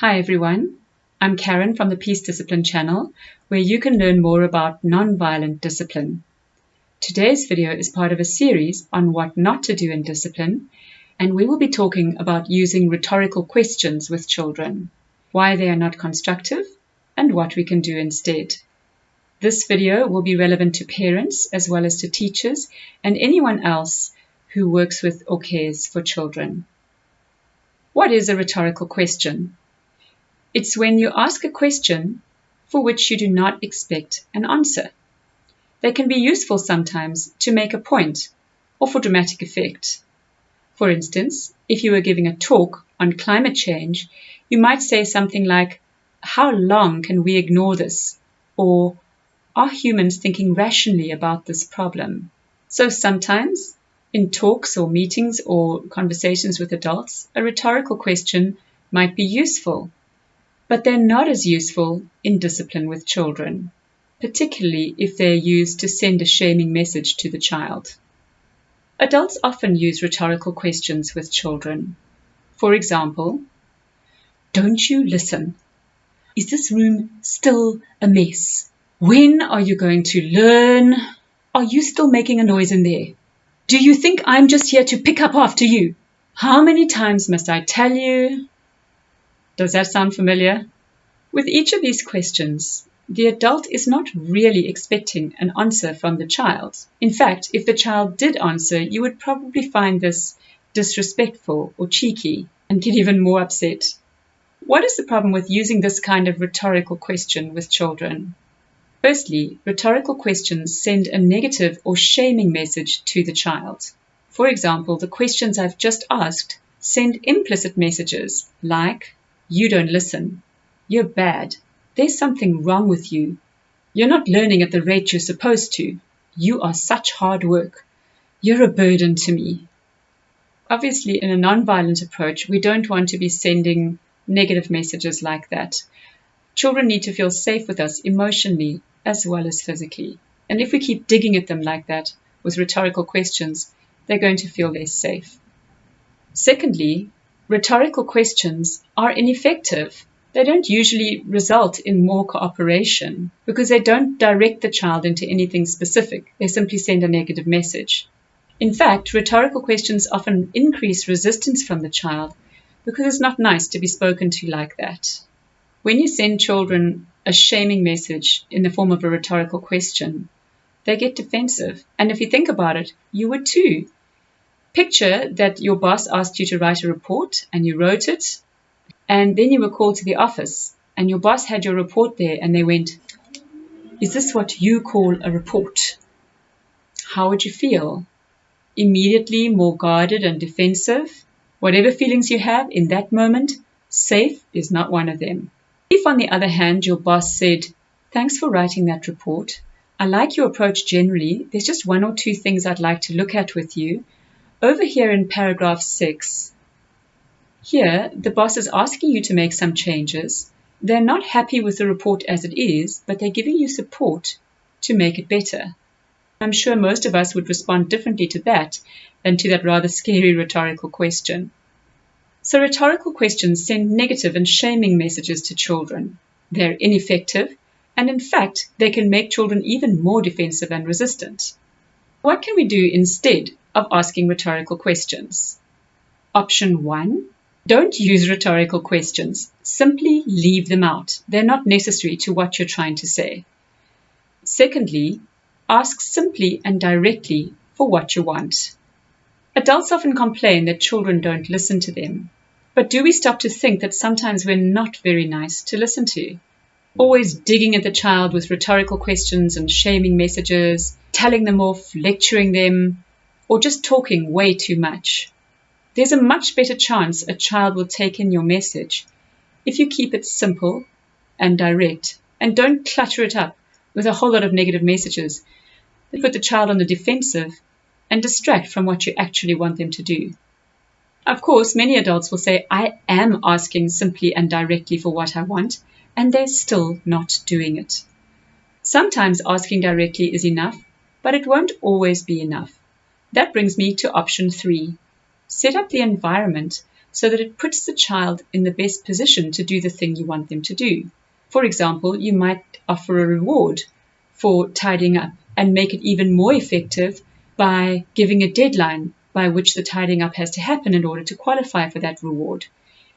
Hi everyone, I'm Karen from the Peace Discipline channel, where you can learn more about non-violent discipline. Today's video is part of a series on what not to do in discipline, and we will be talking about using rhetorical questions with children, why they are not constructive, and what we can do instead. This video will be relevant to parents as well as to teachers and anyone else who works with or cares for children. What is a rhetorical question? It's when you ask a question for which you do not expect an answer. They can be useful sometimes to make a point or for dramatic effect. For instance, if you were giving a talk on climate change, you might say something like, "How long can we ignore this?" Or, "Are humans thinking rationally about this problem?" So sometimes, in talks or meetings or conversations with adults, a rhetorical question might be useful. But they're not as useful in discipline with children, particularly if they're used to send a shaming message to the child. Adults often use rhetorical questions with children. For example, "Don't you listen? Is this room still a mess? When are you going to learn? Are you still making a noise in there? Do you think I'm just here to pick up after you? How many times must I tell you?" Does that sound familiar? With each of these questions, the adult is not really expecting an answer from the child. In fact, if the child did answer, you would probably find this disrespectful or cheeky and get even more upset. What is the problem with using this kind of rhetorical question with children? Firstly, rhetorical questions send a negative or shaming message to the child. For example, the questions I've just asked send implicit messages like, "You don't listen. You're bad. There's something wrong with you. You're not learning at the rate you're supposed to. You are such hard work. You're a burden to me." Obviously, in a non-violent approach, we don't want to be sending negative messages like that. Children need to feel safe with us emotionally as well as physically. And if we keep digging at them like that with rhetorical questions, they're going to feel less safe. Secondly, rhetorical questions are ineffective. They don't usually result in more cooperation because they don't direct the child into anything specific. They simply send a negative message. In fact, rhetorical questions often increase resistance from the child because it's not nice to be spoken to like that. When you send children a shaming message in the form of a rhetorical question, they get defensive. And if you think about it, you would too. Picture that your boss asked you to write a report and you wrote it, and then you were called to the office and your boss had your report there and they went, "Is this what you call a report?" How would you feel? Immediately more guarded and defensive? Whatever feelings you have in that moment, safe is not one of them. If, on the other hand, your boss said, "Thanks for writing that report. I like your approach generally. There's just one or two things I'd like to look at with you. Over here in paragraph 6, here the boss is asking you to make some changes. They're not happy with the report as it is, but they're giving you support to make it better." I'm sure most of us would respond differently to that than to that rather scary rhetorical question. So rhetorical questions send negative and shaming messages to children. They're ineffective, and in fact, they can make children even more defensive and resistant. What can we do instead of asking rhetorical questions? Option 1, don't use rhetorical questions. Simply leave them out. They're not necessary to what you're trying to say. Secondly, ask simply and directly for what you want. Adults often complain that children don't listen to them. But do we stop to think that sometimes we're not very nice to listen to? Always digging at the child with rhetorical questions and shaming messages, telling them off, lecturing them, or just talking way too much. There's a much better chance a child will take in your message if you keep it simple and direct and don't clutter it up with a whole lot of negative messages that put the child on the defensive and distract from what you actually want them to do. Of course, many adults will say, "I am asking simply and directly for what I want," and they're still not doing it. Sometimes asking directly is enough, but it won't always be enough. That brings me to option 3. Set up the environment so that it puts the child in the best position to do the thing you want them to do. For example, you might offer a reward for tidying up and make it even more effective by giving a deadline by which the tidying up has to happen in order to qualify for that reward.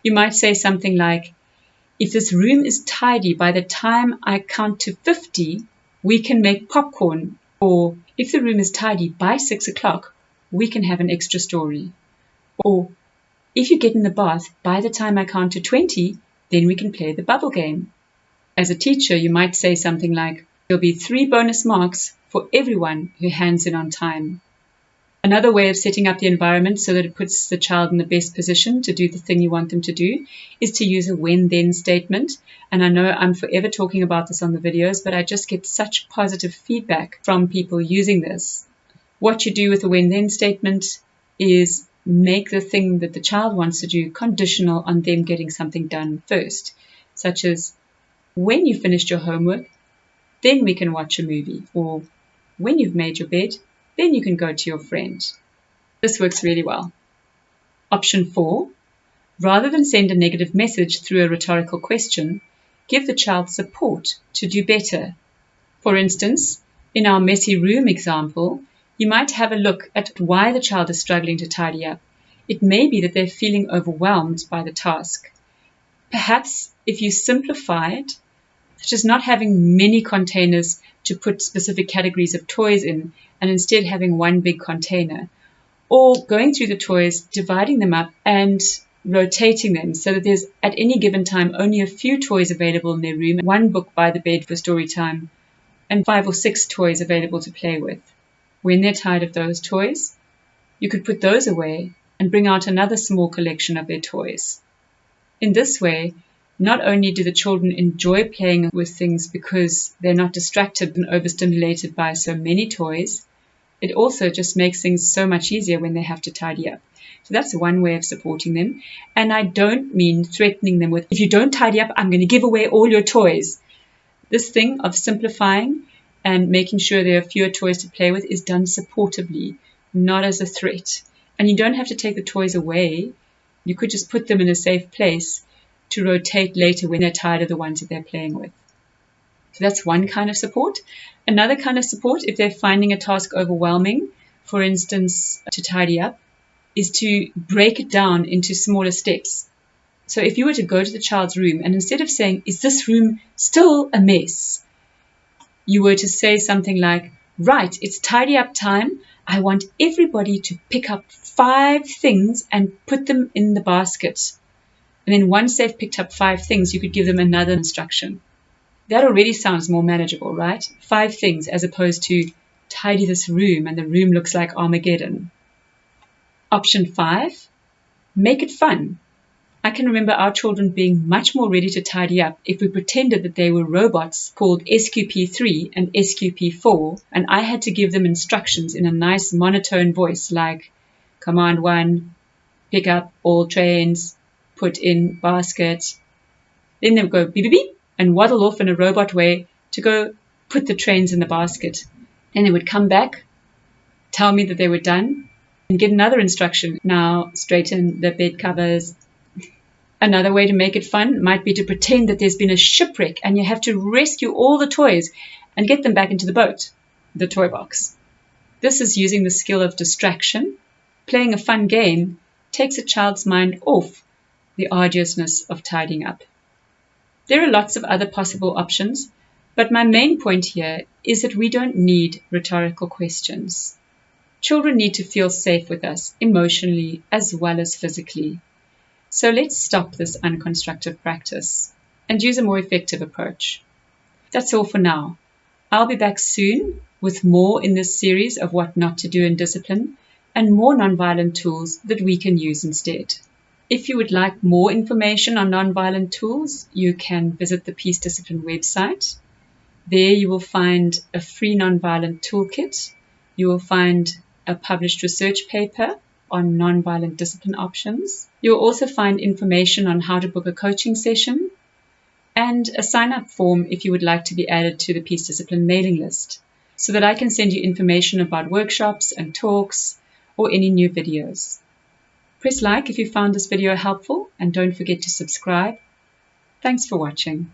You might say something like, if this room is tidy by the time I count to 50, we can make popcorn. Or if the room is tidy by 6 o'clock, we can have an extra story. Or if you get in the bath by the time I count to 20, then we can play the bubble game. As a teacher, you might say something like, there'll be 3 bonus marks for everyone who hands in on time. Another way of setting up the environment so that it puts the child in the best position to do the thing you want them to do is to use a when-then statement. And I know I'm forever talking about this on the videos, but I just get such positive feedback from people using this. What you do with a when-then statement is make the thing that the child wants to do conditional on them getting something done first, such as, when you've finished your homework, then we can watch a movie, or when you've made your bed, then you can go to your friend. This works really well. Option 4, rather than send a negative message through a rhetorical question, give the child support to do better. For instance, in our messy room example, you might have a look at why the child is struggling to tidy up. It may be that they're feeling overwhelmed by the task. Perhaps if you simplify it, such as not having many containers to put specific categories of toys in, and instead having one big container, or going through the toys, dividing them up and rotating them so that there's at any given time only a few toys available in their room, 1 book by the bed for story time, and 5 or 6 toys available to play with. When they're tired of those toys, you could put those away and bring out another small collection of their toys. In this way, not only do the children enjoy playing with things because they're not distracted and overstimulated by so many toys, it also just makes things so much easier when they have to tidy up. So that's one way of supporting them. And I don't mean threatening them with, if you don't tidy up, I'm going to give away all your toys. This thing of simplifying and making sure there are fewer toys to play with is done supportively, not as a threat. And you don't have to take the toys away. You could just put them in a safe place to rotate later when they're tired of the ones that they're playing with. So that's one kind of support. Another kind of support, if they're finding a task overwhelming, for instance, to tidy up, is to break it down into smaller steps. So if you were to go to the child's room and instead of saying, is this room still a mess? You were to say something like, right, it's tidy up time. I want everybody to pick up 5 things and put them in the basket. And then once they've picked up 5 things, you could give them another instruction. That already sounds more manageable, right? 5 things as opposed to tidy this room and the room looks like Armageddon. Option 5, make it fun. I can remember our children being much more ready to tidy up if we pretended that they were robots called SQP3 and SQP4, and I had to give them instructions in a nice monotone voice like, Command 1, pick up all trains, put in basket. Then they would go beep, beep, beep, and waddle off in a robot way to go put the trains in the basket. Then they would come back, tell me that they were done, and get another instruction. Now straighten the bed covers. Another way to make it fun might be to pretend that there's been a shipwreck and you have to rescue all the toys and get them back into the boat, the toy box. This is using the skill of distraction. Playing a fun game takes a child's mind off the arduousness of tidying up. There are lots of other possible options, but my main point here is that we don't need rhetorical questions. Children need to feel safe with us emotionally as well as physically. So let's stop this unconstructive practice and use a more effective approach. That's all for now. I'll be back soon with more in this series of what not to do in discipline and more nonviolent tools that we can use instead. If you would like more information on nonviolent tools, you can visit the Peace Discipline website. There you will find a free nonviolent toolkit. You will find a published research paper on nonviolent discipline options. You'll also find information on how to book a coaching session and a sign-up form if you would like to be added to the Peace Discipline mailing list so that I can send you information about workshops and talks or any new videos. Press like if you found this video helpful and don't forget to subscribe. Thanks for watching.